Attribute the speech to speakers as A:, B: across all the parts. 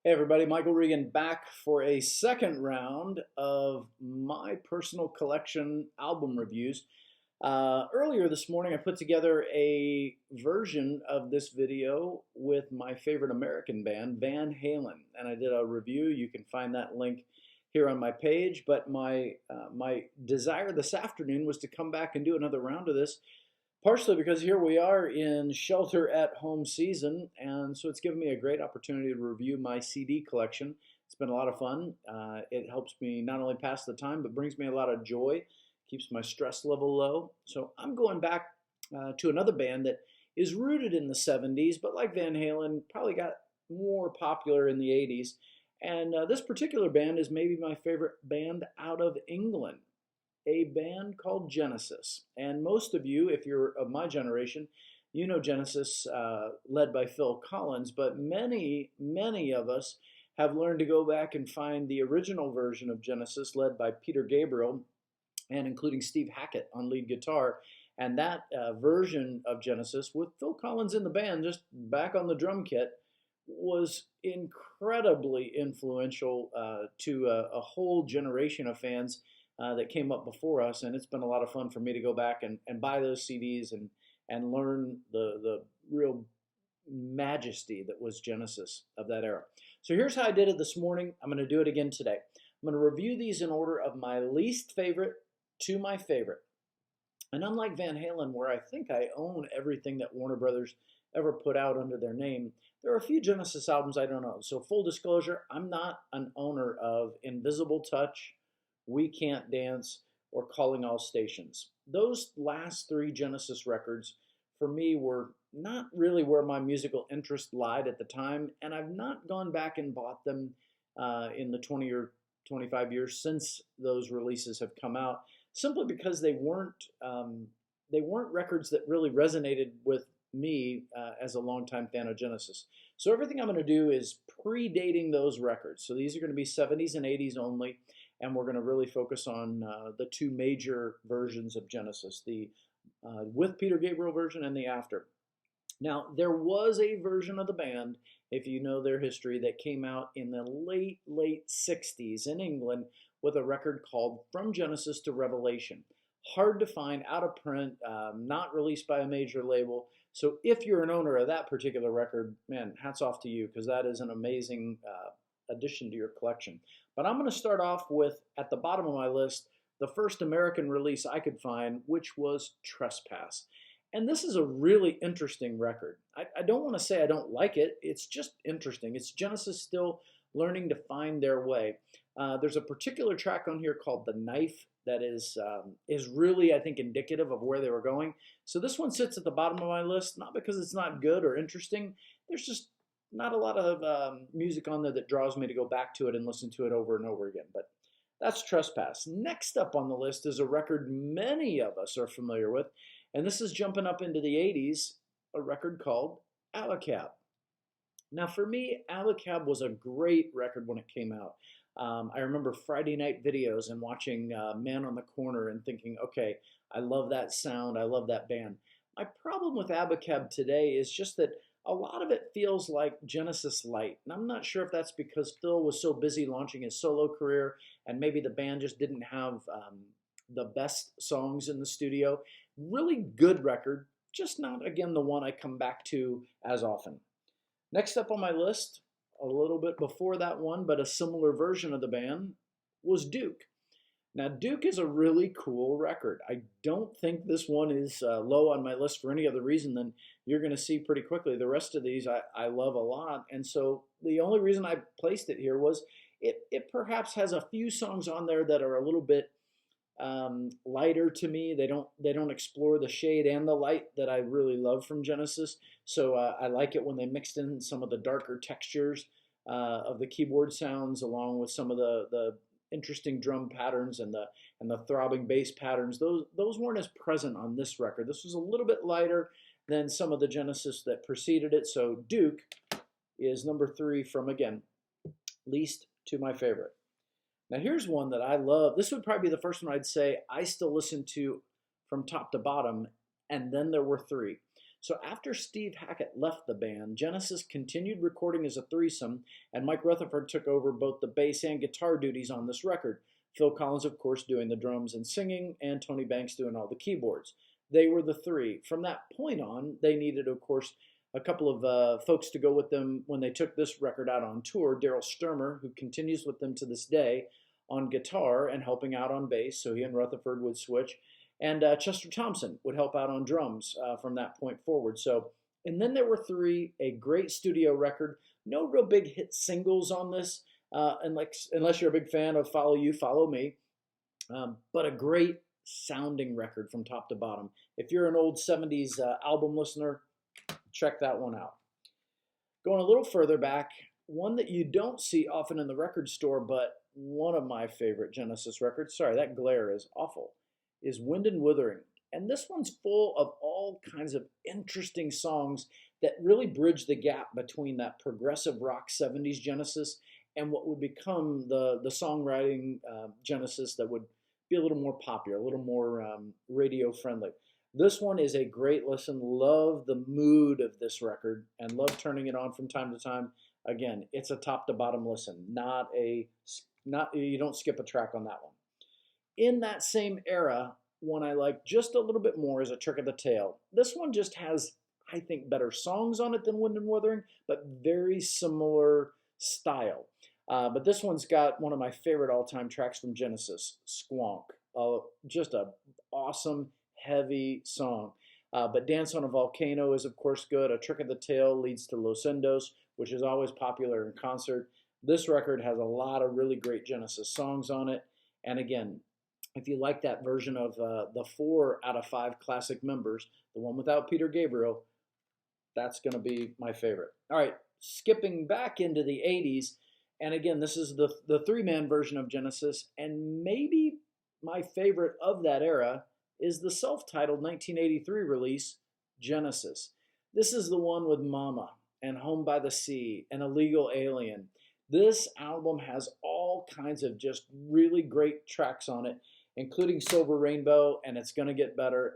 A: Hey everybody, Michael Regan back for a second round of my personal collection album reviews. Earlier this morning I put together a version of this video with my favorite American band, Van Halen, and I did a review. You can find that link here on my page, but my desire this afternoon was to come back and do another round of this. Partially because here we are in shelter at home season, and so it's given me a great opportunity to review my CD collection. It's been a lot of fun. It helps me not only pass the time, but brings me a lot of joy, keeps my stress level low. So I'm going back to another band that is rooted in the 70s, but like Van Halen, probably got more popular in the 80s. And this particular band is maybe my favorite band out of England, a band called Genesis. And most of you, if you're of my generation, you know Genesis, led by Phil Collins, but many of us have learned to go back and find the original version of Genesis led by Peter Gabriel and including Steve Hackett on lead guitar. And that version of Genesis with Phil Collins in the band, just back on the drum kit, was incredibly influential to a whole generation of fans that came up before us, and it's been a lot of fun for me to go back and buy those CDs and learn the real majesty that was Genesis of that era. So here's how I did it this morning. I'm going to do it again today. I'm going to review these in order of my least favorite to my favorite. And unlike Van Halen, where I think I own everything that Warner Brothers ever put out under their name, there are a few Genesis albums I don't own. So full disclosure, I'm not an owner of Invisible Touch, We Can't Dance, or Calling All Stations. Those last three Genesis records for me were not really where my musical interest lied at the time, and I've not gone back and bought them in the 20 or 25 years since those releases have come out, simply because they weren't records that really resonated with me as a longtime fan of Genesis. So everything I'm going to do is predating those records. So these are going to be 70s and 80s only. And we're going to really focus on the two major versions of Genesis, the with Peter Gabriel version and the after. Now, there was a version of the band, if you know their history, that came out in the late 60s in England with a record called From Genesis to Revelation. Hard to find, out of print, not released by a major label. So if you're an owner of that particular record, man, hats off to you, because that is an amazing addition to your collection. But I'm going to start off with, at the bottom of my list, the first American release I could find, which was Trespass. And this is a really interesting record. I don't want to say I don't like it. It's just interesting. It's Genesis still learning to find their way. There's a particular track on here called The Knife that is really, I think, indicative of where they were going. So this one sits at the bottom of my list, not because it's not good or interesting. There's just not a lot of music on there that draws me to go back to it and listen to it over and over again. But that's Trespass. Next up on the list is a record many of us are familiar with, and this is jumping up into the 80s, a record called Alacap. Now for me, Alacap was a great record when it came out. I remember Friday night videos and watching Man on the Corner and thinking, okay, I love that sound, I love that band. My problem with Alacap today is just that a lot of it feels like Genesis Light. And I'm not sure if that's because Phil was so busy launching his solo career and maybe the band just didn't have the best songs in the studio. Really good record, just not, again, the one I come back to as often. Next up on my list, a little bit before that one, but a similar version of the band, was Duke. Now, Duke is a really cool record. I don't think this one is low on my list for any other reason than you're going to see pretty quickly. The rest of these I love a lot, and so the only reason I placed it here was it perhaps has a few songs on there that are a little bit lighter to me. They don't explore the shade and the light that I really love from Genesis. So I like it when they mixed in some of the darker textures of the keyboard sounds, along with some of the interesting drum patterns and the throbbing bass patterns. Those weren't as present on this record. This was a little bit lighter than some of the Genesis that preceded it. So Duke is number 3 from, again, least to my favorite. Now here's one that I love. This would probably be the first one I'd say I still listen to from top to bottom, and then there were 3. So after Steve Hackett left the band, Genesis continued recording as a threesome, and Mike Rutherford took over both the bass and guitar duties on this record. Phil Collins, of course, doing the drums and singing, and Tony Banks doing all the keyboards. They were the three. From that point on, they needed, of course, a couple of folks to go with them when they took this record out on tour. Daryl Sturmer, who continues with them to this day on guitar and helping out on bass, so he and Rutherford would switch. And Chester Thompson would help out on drums from that point forward. So, and then there were three, a great studio record. No real big hit singles on this, unless you're a big fan of Follow You, Follow Me. But a great sounding record from top to bottom. If you're an old 70s album listener, check that one out. Going a little further back, one that you don't see often in the record store, but one of my favorite Genesis records, sorry, that glare is awful, is Wind and Withering. And this one's full of all kinds of interesting songs that really bridge the gap between that progressive rock 70s Genesis and what would become the songwriting Genesis that would be a little more popular, a little more radio friendly. This one is a great listen. Love the mood of this record and love turning it on from time to time. Again, it's a top to bottom listen, you don't skip a track on that one. In that same era, one I like just a little bit more is A Trick of the Tail. This one just has, I think, better songs on it than Wind and Withering, but very similar style. But this one's got one of my favorite all-time tracks from Genesis, Squonk. Just an awesome, heavy song. But Dance on a Volcano is, of course, good. A Trick of the Tail leads to Los Endos, which is always popular in concert. This record has a lot of really great Genesis songs on it. And again, if you like that version of the 4 out of 5 classic members, the one without Peter Gabriel, that's going to be my favorite. All right, skipping back into the 80s, and again, this is the three-man version of Genesis, and maybe my favorite of that era is the self-titled 1983 release, Genesis. This is the one with Mama and Home by the Sea and Illegal Alien. This album has all kinds of just really great tracks on it, including Silver Rainbow, and it's going to get better.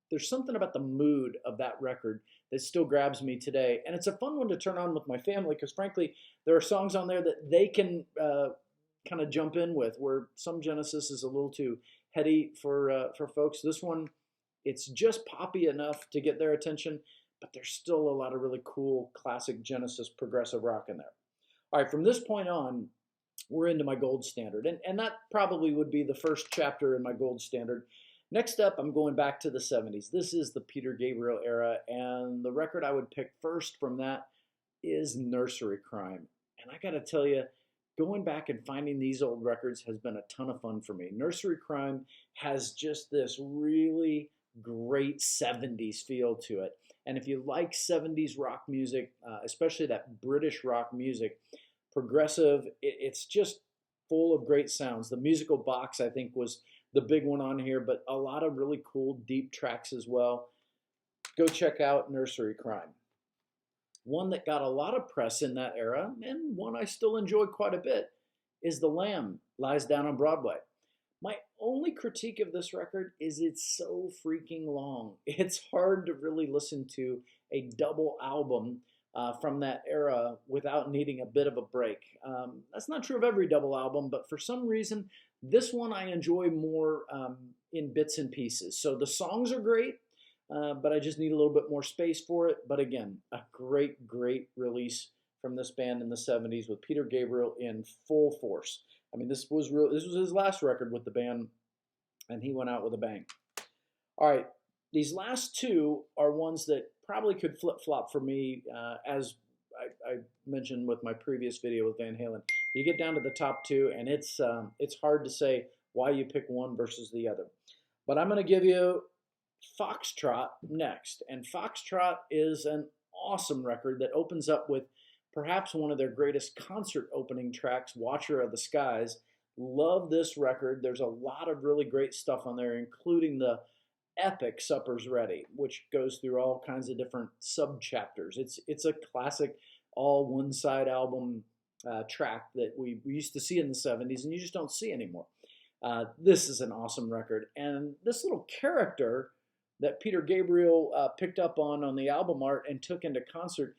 A: There's something about the mood of that record that still grabs me today. And it's a fun one to turn on with my family because, frankly, there are songs on there that they can kind of jump in with, where some Genesis is a little too heady for folks. This one, it's just poppy enough to get their attention, but there's still a lot of really cool classic Genesis progressive rock in there. All right, from this point on, we're into my gold standard. And that probably would be the first chapter in my gold standard. Next up, I'm going back to the 70s. This is the Peter Gabriel era, and the record I would pick first from that is Nursery Crime. And I got to tell you, going back and finding these old records has been a ton of fun for me. Nursery Crime has just this really great 70s feel to it. And if you like 70s rock music, especially that British rock music, progressive, it's just full of great sounds. The Musical Box, I think, was the big one on here, but a lot of really cool, deep tracks as well. Go check out Nursery Crime. One that got a lot of press in that era, and one I still enjoy quite a bit, is The Lamb Lies Down on Broadway. My only critique of this record is it's so freaking long. It's hard to really listen to a double album from that era without needing a bit of a break. That's not true of every double album, but for some reason, this one I enjoy more in bits and pieces. So the songs are great, but I just need a little bit more space for it. But again, a great, great release from this band in the 70s with Peter Gabriel in full force. I mean, this was his last record with the band, and he went out with a bang. All right, these last two are ones that probably could flip-flop for me, as I mentioned with my previous video with Van Halen. You get down to the top two, and it's hard to say why you pick one versus the other. But I'm going to give you Foxtrot next. And Foxtrot is an awesome record that opens up with perhaps one of their greatest concert opening tracks, Watcher of the Skies. Love this record. There's a lot of really great stuff on there, including the epic Supper's Ready, which goes through all kinds of different sub-chapters. It's a classic all one-side album track that we used to see in the 70s, and you just don't see anymore. This is an awesome record. And this little character that Peter Gabriel picked up on the album art and took into concert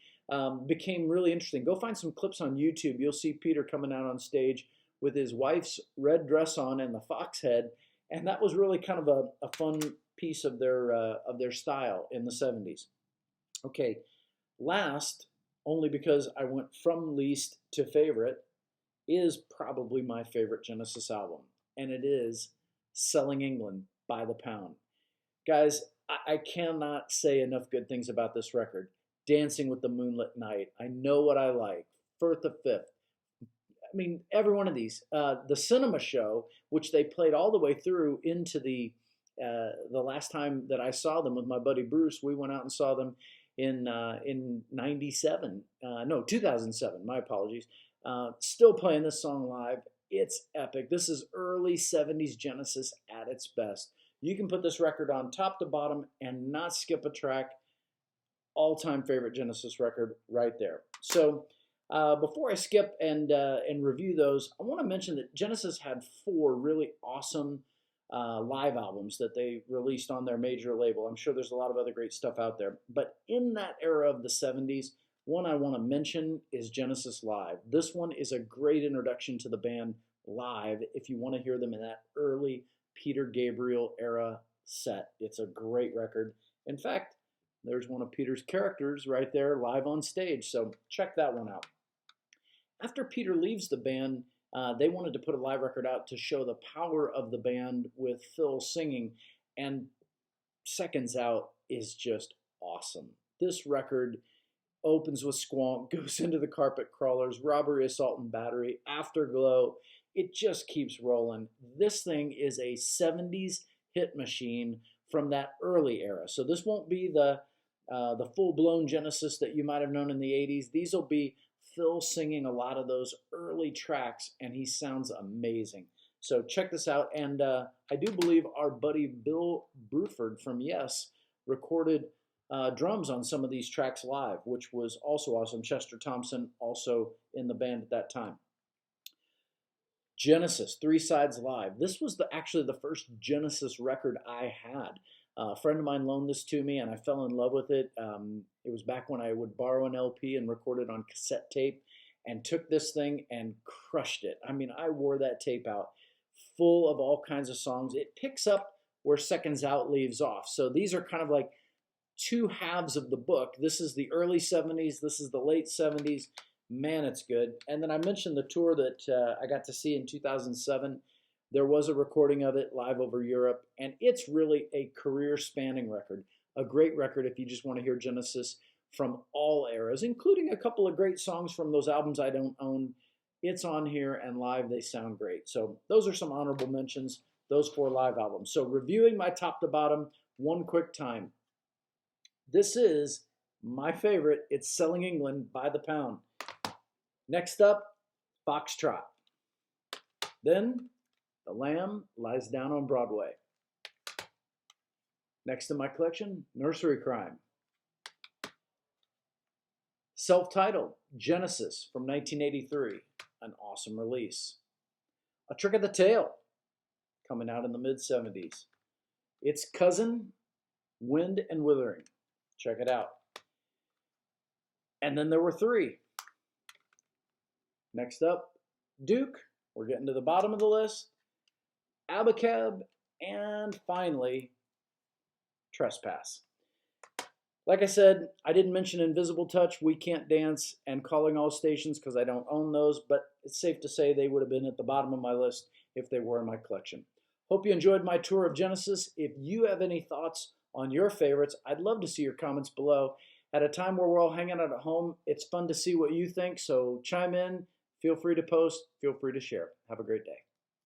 A: became really interesting. Go find some clips on YouTube. You'll see Peter coming out on stage with his wife's red dress on and the fox head, and that was really kind of a fun piece of their style in the 70s. Okay, last, only because I went from least to favorite, is probably my favorite Genesis album, and it is Selling England by the Pound. Guys, I cannot say enough good things about this record. Dancing with the Moonlit Night, I Know What I Like, Firth of Fifth. I mean, every one of these. The Cinema Show, which they played all the way through into the last time that I saw them with my buddy Bruce. We went out and saw them in 97. No, 2007. My apologies. Still playing this song live. It's epic. This is early 70s Genesis at its best. You can put this record on top to bottom and not skip a track. All-time favorite Genesis record right there. So before I skip and review those, I want to mention that Genesis had 4 really awesome live albums that they released on their major label. I'm sure there's a lot of other great stuff out there. But in that era of the 70s, one I want to mention is Genesis Live. This one is a great introduction to the band live if you want to hear them in that early Peter Gabriel era set. It's a great record. In fact, there's one of Peter's characters right there live on stage, so check that one out. After Peter leaves the band, they wanted to put a live record out to show the power of the band with Phil singing, and Seconds Out is just awesome. This record opens with Squonk, goes into the Carpet Crawlers, Robbery, Assault, and Battery, Afterglow. It just keeps rolling. This thing is a 70s hit machine from that early era. So this won't be the full-blown Genesis that you might have known in the 80s. These will be Phil singing a lot of those early tracks, and he sounds amazing. So check this out. And I do believe our buddy Bill Bruford from Yes recorded drums on some of these tracks live, which was also awesome. Chester Thompson also in the band at that time. Genesis, 3 Sides Live. This was actually the first Genesis record I had. A friend of mine loaned this to me, and I fell in love with it. It was back when I would borrow an LP and record it on cassette tape, and took this thing and crushed it. I mean, I wore that tape out full of all kinds of songs. It picks up where Seconds Out leaves off. So these are kind of like 2 halves of the book. This is the early 70s. This is the late 70s. Man, it's good. And then I mentioned the tour that I got to see in 2007. There was a recording of it live over Europe, and it's really a career-spanning record. A great record if you just want to hear Genesis from all eras, including a couple of great songs from those albums I don't own. It's on here, and live they sound great. So those are some honorable mentions, those 4 live albums. So reviewing my top to bottom, one quick time. This is my favorite. It's Selling England by the Pound. Next up, Foxtrot. Then, The Lamb Lies Down on Broadway. Next in my collection, Nursery Crime. Self-titled, Genesis from 1983, an awesome release. A Trick of the Tail, coming out in the mid-70s. Its cousin, Wind and Withering. Check it out. And then there were 3. Next up, Duke. We're getting to the bottom of the list. Alacap, and finally, Trespass. Like I said, I didn't mention Invisible Touch, We Can't Dance, and Calling All Stations because I don't own those, but it's safe to say they would have been at the bottom of my list if they were in my collection. Hope you enjoyed my tour of Genesis. If you have any thoughts on your favorites, I'd love to see your comments below. At a time where we're all hanging out at home, it's fun to see what you think, so chime in, feel free to post, feel free to share. Have a great day.